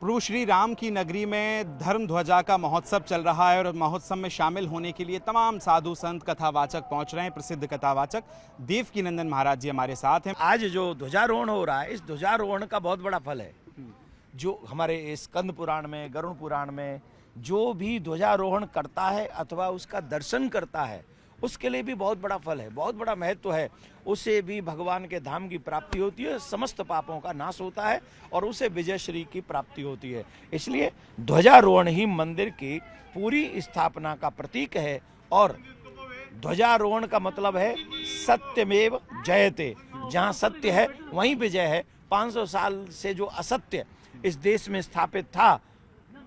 प्रभु श्री राम की नगरी में धर्म ध्वजा का महोत्सव चल रहा है और महोत्सव में शामिल होने के लिए तमाम साधु संत कथावाचक पहुंच रहे हैं। प्रसिद्ध कथावाचक देवकीनंदन महाराज जी हमारे साथ हैं। आज जो ध्वजारोहण हो रहा है, इस ध्वजारोहण का बहुत बड़ा फल है। जो हमारे स्कंद पुराण में, गरुड़ पुराण में जो भी ध्वजारोहण करता है अथवा उसका दर्शन करता है, उसके लिए भी बहुत बड़ा फल है, बहुत बड़ा महत्व है। उसे भी भगवान के धाम की प्राप्ति होती है, समस्त पापों का नाश होता है और उसे विजय श्री की प्राप्ति होती है। इसलिए ध्वजारोहण ही मंदिर की पूरी स्थापना का प्रतीक है। और ध्वजारोहण का मतलब है सत्यमेव जयते। जहाँ सत्य है वहीं विजय है। 500 साल से जो असत्य इस देश में स्थापित था,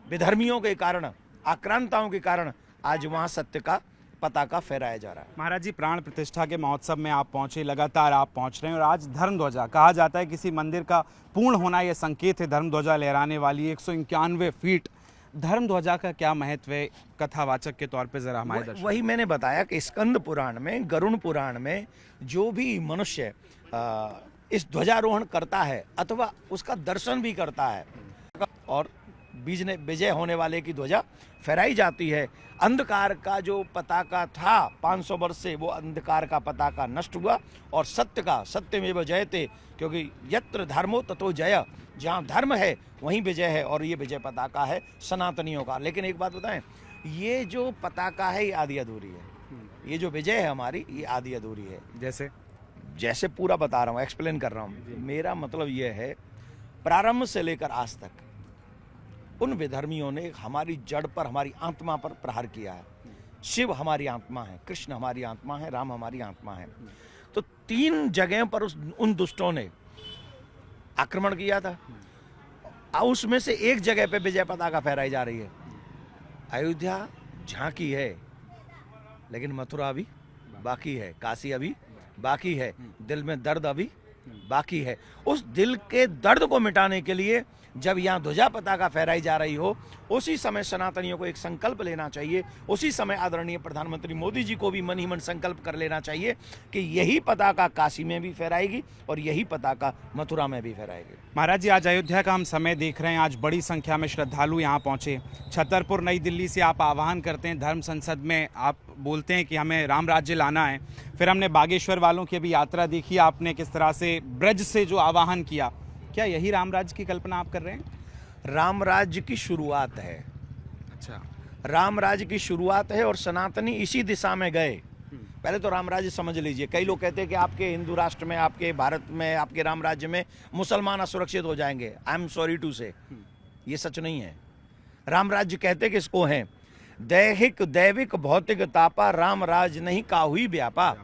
विधर्मियों के कारण, आक्रांताओं के कारण, आज वहाँ सत्य का पताका फहराया जा रहा है। महाराज जी, प्राण प्रतिष्ठा के महोत्सव में आप पहुंचे, लगातार आप पहुंच रहे हैं और आज धर्म ध्वजा कहा जाता है किसी मंदिर का पूर्ण होना यह संकेत है। धर्म ध्वजा लहराने वाली 191 फीट धर्म ध्वजा का क्या महत्व है कथावाचक के तौर पे, जरा हमारे दर्शक। वही मैंने बताया कि स्कंद पुराण में, गरुड़ पुराण में जो भी मनुष्य इस ध्वजारोहण करता है अथवा उसका दर्शन भी करता है और विजय होने वाले की ध्वजा फहराई जाती है। अंधकार का जो पताका था 500 वर्ष से, वो अंधकार का पताका नष्ट हुआ और सत्य का, सत्यमेव जयते, क्योंकि यत्र धर्मो ततो जय, जहाँ धर्म है वहीं विजय है। और ये विजय पताका है सनातनियों का। लेकिन एक बात बताएं, ये जो पताका है ये आधी अधूरी है। ये जो विजय है हमारी, ये आधी अधूरी है। जैसे पूरा बता रहा हूँ, एक्सप्लेन कर रहा हूँ। मेरा मतलब ये है, प्रारंभ से लेकर आज तक उन विधर्मियों ने हमारी जड़ पर, हमारी आत्मा पर प्रहार किया है। शिव हमारी आत्मा है, कृष्ण हमारी आत्मा है, राम हमारी आत्मा है। तो 3 जगहों पर उन दुष्टों ने आक्रमण किया था। उसमें से एक जगह पे विजय पताका फहराई जा रही है। अयोध्या झांकी है, लेकिन मथुरा अभी बाकी है, काशी अभी बाकी है, दिल में दर्द अभी बाकी है। उस दिल के दर्द को मिटाने के लिए जब यहाँ ध्वजा पताका फहराई जा रही हो, उसी समय सनातनियों को एक संकल्प लेना चाहिए। उसी समय आदरणीय प्रधानमंत्री मोदी जी को भी मन ही मन संकल्प कर लेना चाहिए कि यही पताका काशी में भी फहराएगी और यही पताका मथुरा में भी फहराएगी। महाराज जी, आज अयोध्या का हम समय देख रहे हैं। आज बड़ी संख्या में श्रद्धालु यहाँ पहुंचे। छतरपुर नई दिल्ली से आप आह्वान करते हैं, धर्म संसद में आप बोलते हैं कि हमें राम राज्य लाना है। फिर हमने बागेश्वर वालों की अभी यात्रा देखी, आपने किस तरह से ब्रज से जो आह्वान किया, क्या यही राम राज्य की कल्पना आप कर रहे हैं? राम राज्य की शुरुआत है। अच्छा, राम राज्य की शुरुआत है और सनातनी इसी दिशा में गए। पहले तो राम राज्य समझ लीजिए। कई लोग कहते हैं कि आपके हिंदू राष्ट्र में, आपके भारत में, आपके राम राज्य में मुसलमान असुरक्षित हो जाएंगे। आई एम सॉरी टू से, ये सच नहीं है। राम राज्य कहते किसको हैं? दैहिक दैविक भौतिक तापा, राम राज नहीं काहुई व्यापा।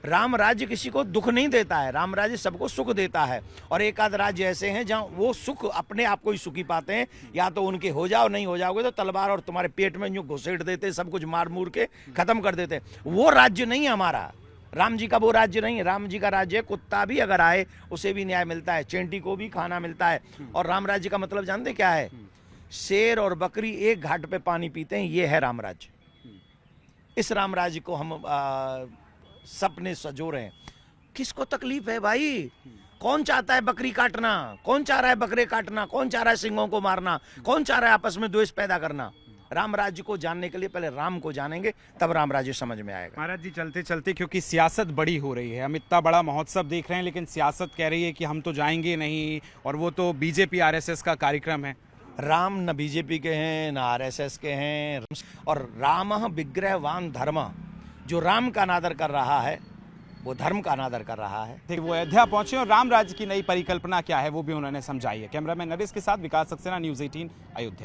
राम राज्य किसी को दुख नहीं देता है, राम राज्य सबको सुख देता है। और एक आध राज्य ऐसे हैं जहाँ वो सुख अपने आप को ही सुखी पाते हैं। या तो उनके हो जाओ, नहीं हो जाओगे तो तलवार और तुम्हारे पेट में यूं घुसेड़ देते, सब कुछ मार मूर के खत्म कर देते। वो राज्य नहीं है हमारा। राम जी का वो राज्य नहीं है। राम जी का राज्य है, कुत्ता भी अगर आए उसे भी न्याय मिलता है, चेंटी को भी खाना मिलता है। और राम राज्य का मतलब जानते क्या है? शेर और बकरी एक घाट पे पानी पीते हैं, ये है राम राज्य। इस राम राज्य को हम सपने सजो रहे हैं। किसको तकलीफ है भाई? कौन चाहता है बकरी काटना? कौन चाह रहा है बकरे काटना? कौन चाह रहा है सिंहों को मारना? कौन चाह रहा है आपस में द्वेष पैदा करना? राम राज्य को जानने के लिए पहले राम को जानेंगे, तब राम राज्य समझ में आएगा। महाराज जी, चलते चलते, क्योंकि सियासत बड़ी हो रही है, हम इतना बड़ा महोत्सव देख रहे हैं लेकिन सियासत कह रही है कि हम तो जाएंगे नहीं, और वो तो बीजेपी आरएसएस का कार्यक्रम है। राम न बीजेपी के हैं न आरएसएस के हैं। और राम विग्रहवान धर्म, जो राम का अनादर कर रहा है वो धर्म का अनादर कर रहा है। वो अयोध्या पहुंचे और राम राज्य की नई परिकल्पना क्या है वो भी उन्होंने समझाई है। कैमरामैन नरेश के साथ विकास सक्सेना, न्यूज़ 18 अयोध्या।